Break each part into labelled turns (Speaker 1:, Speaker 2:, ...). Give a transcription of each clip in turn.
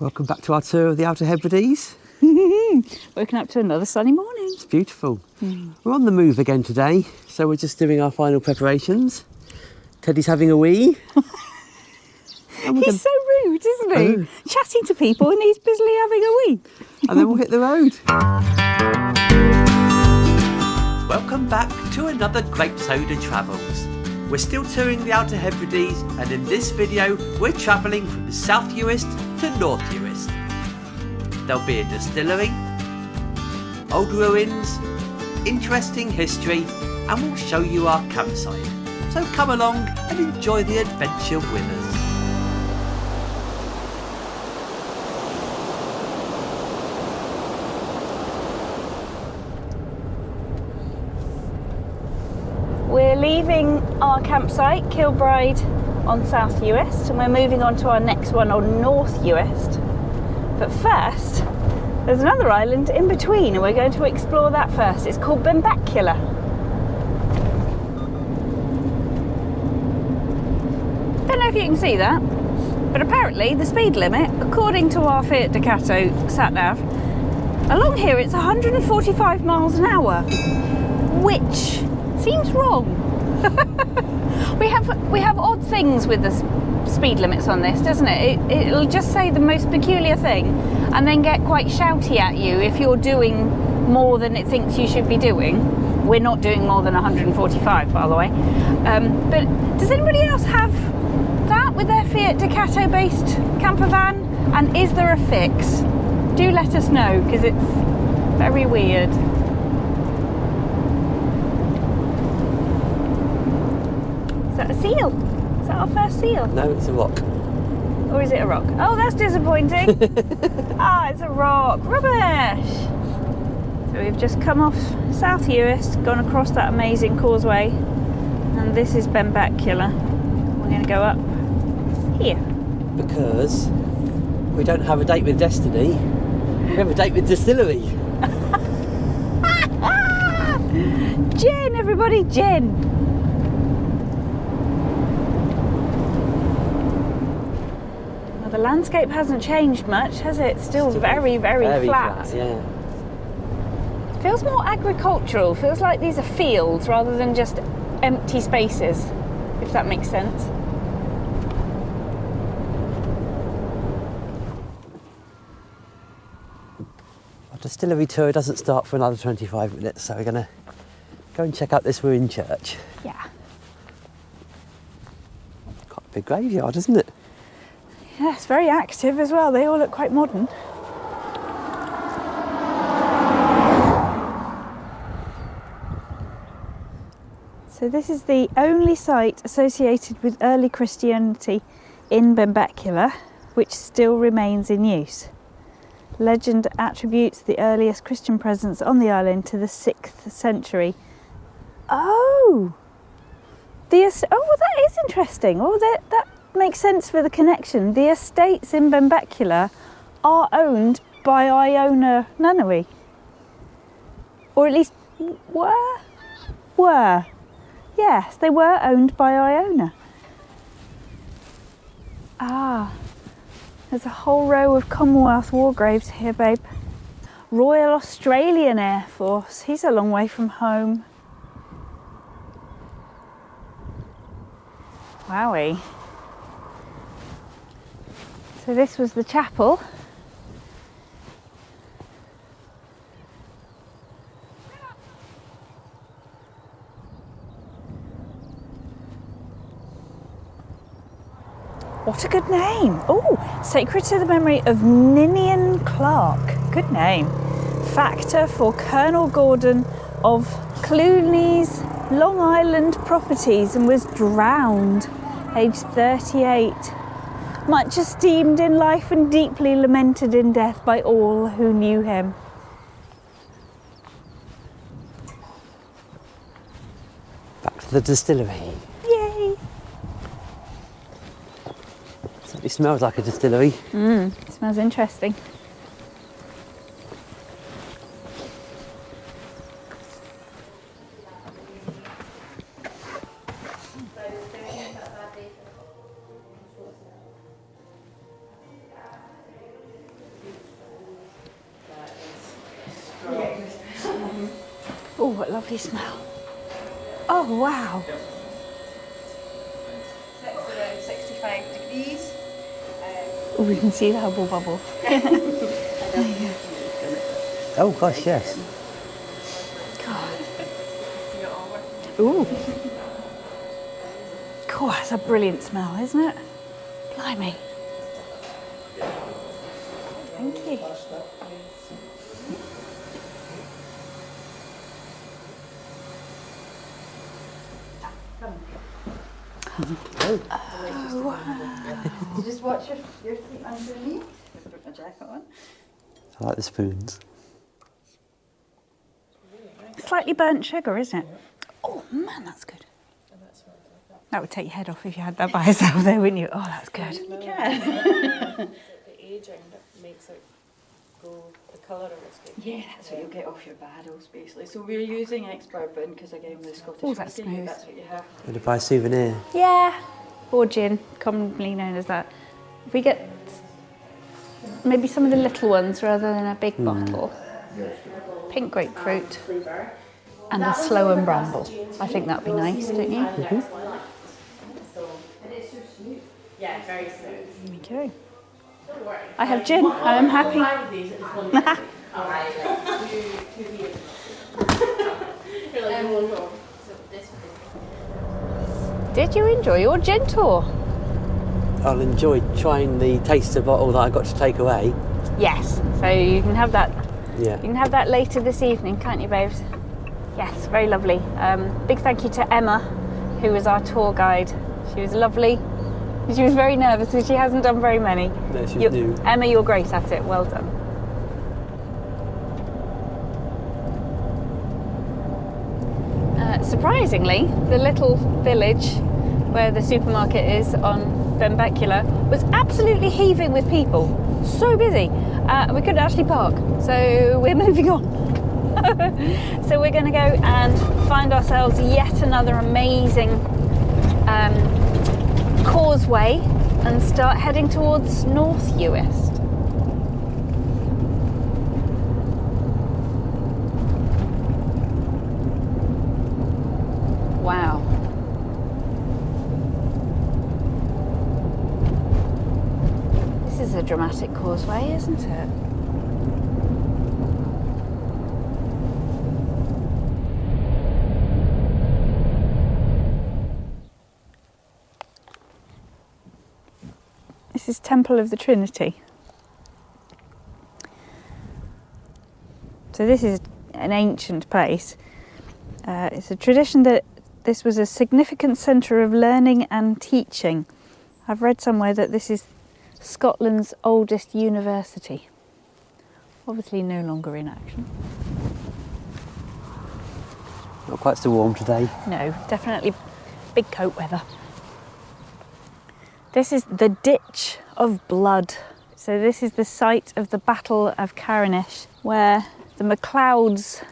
Speaker 1: Welcome back to our tour of the Outer Hebrides.
Speaker 2: Woken up to another sunny morning.
Speaker 1: It's beautiful. We're on the move again today, so we're just doing our final preparations. Teddy's having a wee.
Speaker 2: He's so rude, isn't he? Chatting to people and he's busily having a wee.
Speaker 1: And then we'll hit the road. Welcome back to another Grape Soda Travels. We're still touring the Outer Hebrides, and in this video we're travelling from South Uist to North Uist. There'll be a distillery, old ruins, interesting history, and we'll show you our campsite. So come along and enjoy the adventure with us.
Speaker 2: We're leaving our campsite, Kilbride, on South Uist, and we're moving on to our next one on North Uist. But first, there's another island in between, and we're going to explore that first. It's called Benbecula. Don't know if you can see that, but apparently the speed limit, according to our Fiat Ducato satnav, along here it's 145 miles an hour, which seems wrong. We have odd things with the speed limits on this, doesn't it? It'll just say the most peculiar thing and then get quite shouty at you if you're doing more than it thinks you should be doing. We're not doing more than 145, by the way. But does anybody else have that with their Fiat Ducato based camper van? And is there a fix? Do let us know, because it's very weird. Is that a seal? Is that our first seal?
Speaker 1: No, it's a rock.
Speaker 2: Or is it a rock? Oh, that's disappointing. It's a rock. Rubbish. So we've just come off South Uist, gone across that amazing causeway, and this is Benbecula. We're going to go up here.
Speaker 1: Because we don't have a date with Destiny, we have a date with Distillery.
Speaker 2: Gin, everybody, gin. The landscape hasn't changed much, has it? It's still very, very flat.
Speaker 1: Yeah.
Speaker 2: Feels more agricultural. Feels like these are fields rather than just empty spaces, if that makes sense.
Speaker 1: Our distillery tour doesn't start for another 25 minutes, so we're going to go and check out this ruined church.
Speaker 2: Yeah.
Speaker 1: Quite a big graveyard, isn't it?
Speaker 2: Yeah, it's very active as well. They all look quite modern. So this is the only site associated with early Christianity in Benbecula, which still remains in use. Legend attributes the earliest Christian presence on the island to the 6th century. Oh, that is interesting. That makes sense for the connection. The estates in Benbecula are owned by Iona Nunnery, or at least were. Yes, they were owned by Iona. There's a whole row of Commonwealth war graves here, babe. Royal Australian Air Force. He's a long way from home. Wowie. So this was the chapel. What a good name. Oh, sacred to the memory of Ninian Clark. Good name. Factor for Colonel Gordon of Cluny's Long Island properties, and was drowned, aged 38. Much esteemed in life and deeply lamented in death by all who knew him.
Speaker 1: Back to the distillery.
Speaker 2: Yay!
Speaker 1: Certainly smells like a distillery.
Speaker 2: It smells interesting. that lovely smell. Oh, wow. It's around 65 degrees. Oh, we can see the hubble bubble.
Speaker 1: Oh gosh, yes.
Speaker 2: God. Ooh. God, that's a brilliant smell, isn't it? Blimey. Thank you. Oh, wow. You just watch your feet underneath. I'll put my jacket on.
Speaker 1: I like the spoons.
Speaker 2: Slightly burnt sugar, isn't it? Oh man, that's good. That would take your head off if you had that by yourself there, wouldn't you? Oh, that's good.
Speaker 3: You can. The aging that makes it go, the colour of it's good.
Speaker 4: Yeah, that's what you'll get off your barrels basically. So we're using ex-bourbon because again the Scottish
Speaker 2: Oh, that's
Speaker 4: whiskey,
Speaker 2: smooth.
Speaker 4: that's what you have.
Speaker 1: Going to buy a souvenir.
Speaker 2: Yeah, or gin, commonly known as that. If we get maybe some of the little ones rather than a big bottle. Pink grapefruit and a slow and bramble. I think that'd be nice, don't you?
Speaker 1: Mm-hmm.
Speaker 3: Yeah, very smooth.
Speaker 2: Here we go. I have gin. I am happy. Did you enjoy your gin tour?
Speaker 1: I'll enjoy trying the taster bottle that I got to take away.
Speaker 2: Yes. So you can have that.
Speaker 1: Yeah.
Speaker 2: You can have that later this evening, can't you, babes? Yes, very lovely. Big thank you to Emma, who was our tour guide. She was lovely. She was very nervous because she hasn't done very many.
Speaker 1: No, she's new.
Speaker 2: Emma, you're great at it. Well done. Surprisingly, the little village where the supermarket is on Benbecula was absolutely heaving with people. So busy. We couldn't actually park, so we're moving on. So we're going to go and find ourselves yet another amazing causeway and start heading towards North Uist. Wow. This is a dramatic causeway, isn't it? This is Temple of the Trinity. So this is an ancient place. It's a tradition that this was a significant centre of learning and teaching. I've read somewhere that this is Scotland's oldest university. Obviously no longer in action.
Speaker 1: Not quite so warm today.
Speaker 2: No, definitely big coat weather. This is the Ditch of Blood. So this is the site of the Battle of Cailleach, where the MacLeods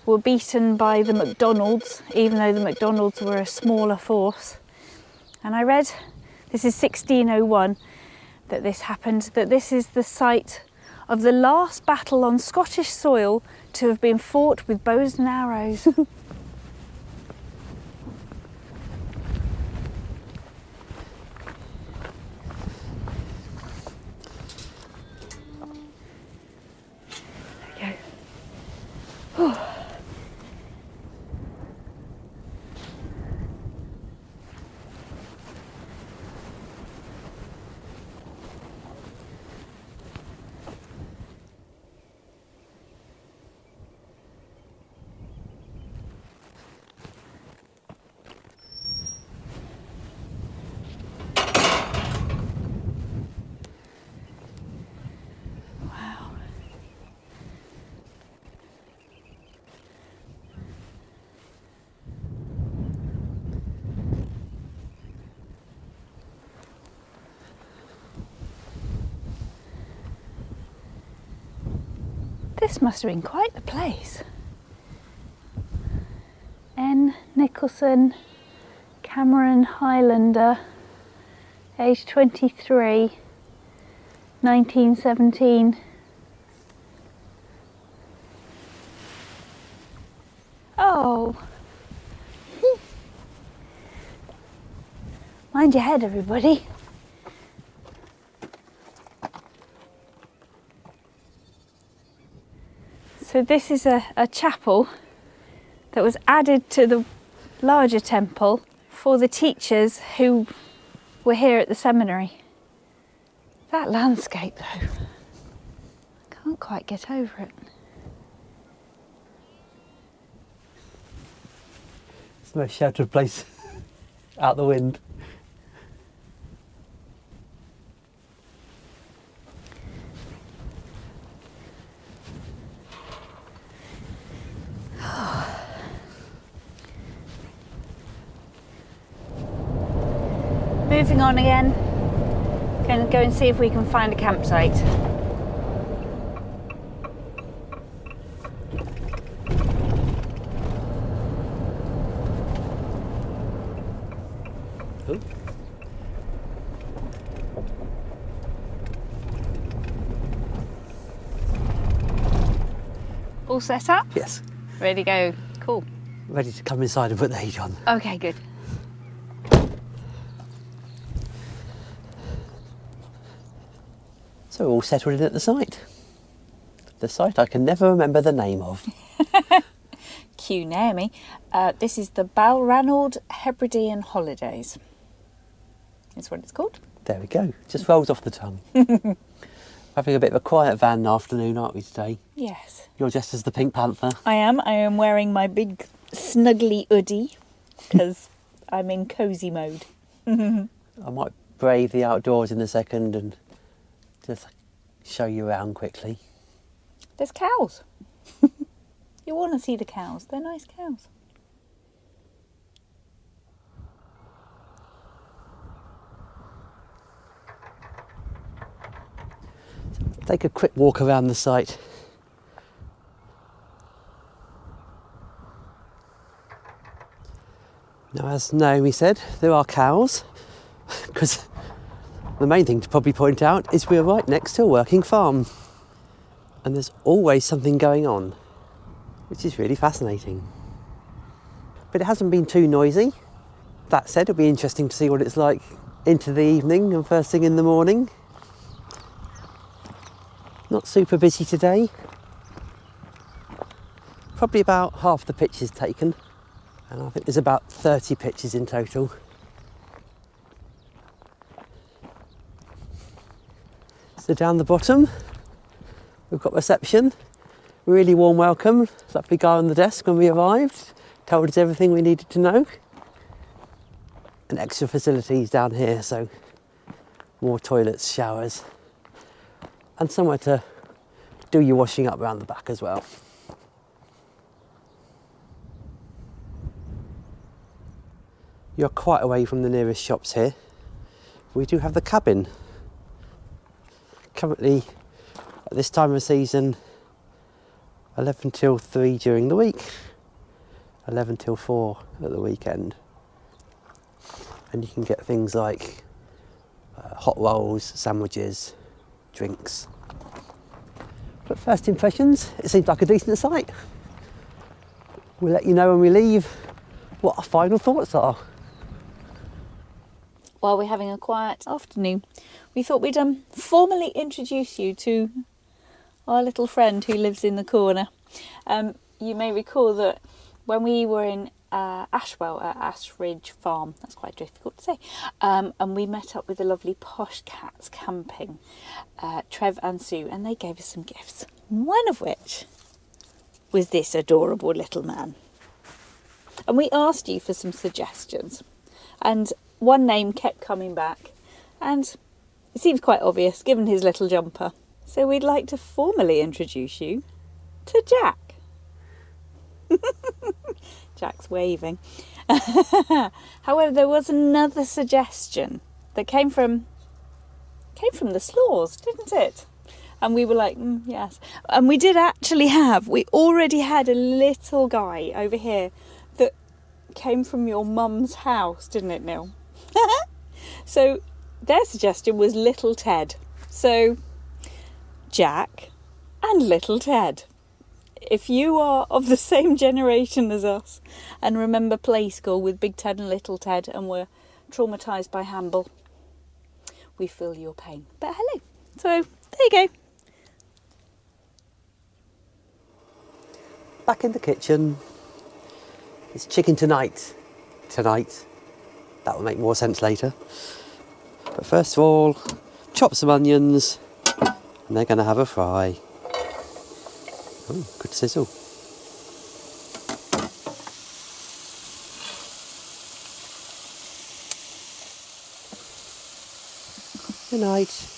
Speaker 2: were beaten by the MacDonalds, even though the MacDonalds were a smaller force. And I read, this is 1601, that this happened, that this is the site of the last battle on Scottish soil to have been fought with bows and arrows. There we go. This must have been quite the place. N. Nicholson, Cameron Highlander, age 23, 1917. Oh, Mind your head, everybody. So this is a chapel that was added to the larger temple for the teachers who were here at the seminary. That landscape though, I can't quite get over it.
Speaker 1: It's the most sheltered place out the wind.
Speaker 2: Moving on again, going to go and see if we can find a campsite.
Speaker 1: Ooh.
Speaker 2: All set up?
Speaker 1: Yes,
Speaker 2: Ready to go? Cool.
Speaker 1: ready to come inside and put the heat on.
Speaker 2: Okay, good.
Speaker 1: So we're all settled in at the site. The site I can never remember the name of.
Speaker 2: Cue Naomi. This is the Balranald Hebridean Holidays. That's what it's called.
Speaker 1: There we go, just rolls off the tongue. Having a bit of a quiet van afternoon, aren't we, today?
Speaker 2: Yes.
Speaker 1: You're dressed as the Pink Panther.
Speaker 2: I am wearing my big snuggly hoodie because I'm in cosy mode.
Speaker 1: I might brave the outdoors in a second and just show you around quickly.
Speaker 2: There's cows. You want to see the cows. They're nice cows.
Speaker 1: Take a quick walk around the site. Now, as Naomi said, there are cows, because the main thing to probably point out is we're right next to a working farm. And there's always something going on, which is really fascinating. But it hasn't been too noisy. That said, it'll be interesting to see what it's like into the evening and first thing in the morning. Not super busy today. Probably about half the pitch is taken, and I think there's about 30 pitches in total. So down the bottom, we've got reception. Really warm welcome. Lovely guy on the desk when we arrived. Told us everything we needed to know. And extra facilities down here, so more toilets, showers, and somewhere to do your washing up around the back as well. You're quite away from the nearest shops here. We do have the cabin. Currently, at this time of season, 11 till 3 during the week, 11 till 4 at the weekend. And you can get things like hot rolls, sandwiches, drinks. But first impressions, it seems like a decent site. We'll let you know when we leave what our final thoughts are.
Speaker 2: While we're having a quiet afternoon, we thought we'd formally introduce you to our little friend who lives in the corner. You may recall that when we were in Ashwell at Ashridge Farm, that's quite difficult to say, and we met up with the lovely Posh Cats Camping, Trev and Sue, and they gave us some gifts, one of which was this adorable little man. And we asked you for some suggestions, and one name kept coming back, and it seems quite obvious given his little jumper. So we'd like to formally introduce you to Jack. Jack's waving. However, there was another suggestion that came from the Slaws, didn't it? And we were like, yes. And we already had a little guy over here that came from your mum's house, didn't it, Neil? So their suggestion was Little Ted. So Jack and Little Ted. If you are of the same generation as us and remember play school with Big Ted and Little Ted and were traumatised by Hamble, we feel your pain. But hello. So there you go.
Speaker 1: Back in the kitchen. It's chicken tonight. Tonight. That will make more sense later. But first of all, chop some onions, and they're going to have a fry. Oh, good sizzle. Good night.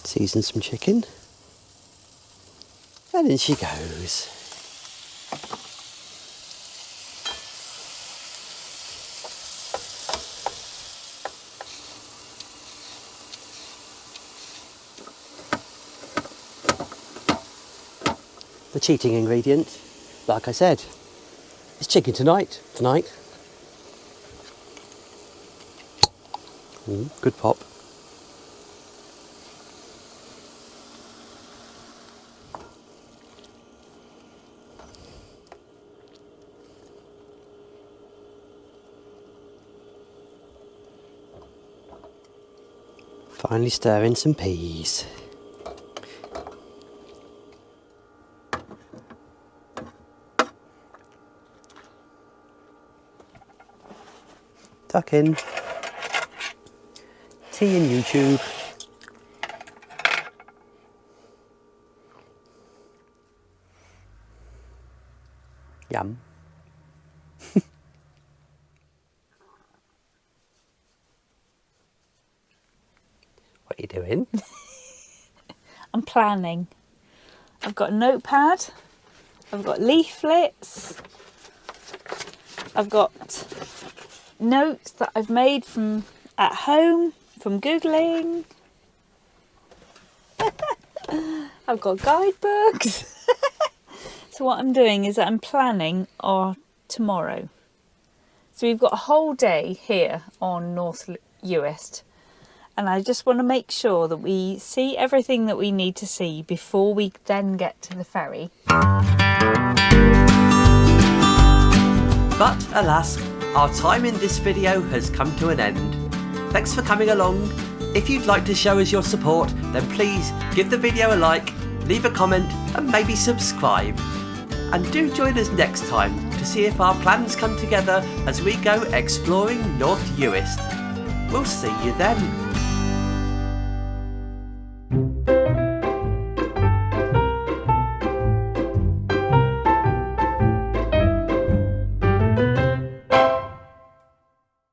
Speaker 1: Season some chicken. And in she goes. The cheating ingredient, like I said, is chicken tonight. Ooh, good pop. Finally stir in some peas. Tuck in. Tea and YouTube. Yum. What are you doing?
Speaker 2: I'm planning. I've got a notepad. I've got leaflets. I've got notes that I've made from at home, from Googling. I've got guidebooks. So what I'm doing is that I'm planning our tomorrow. So we've got a whole day here on North Uist, and I just want to make sure that we see everything that we need to see before we then get to the ferry.
Speaker 1: But alas, our time in this video has come to an end. Thanks for coming along. If you'd like to show us your support, then please give the video a like, leave a comment and maybe subscribe. And do join us next time to see if our plans come together as we go exploring North Uist. We'll see you then.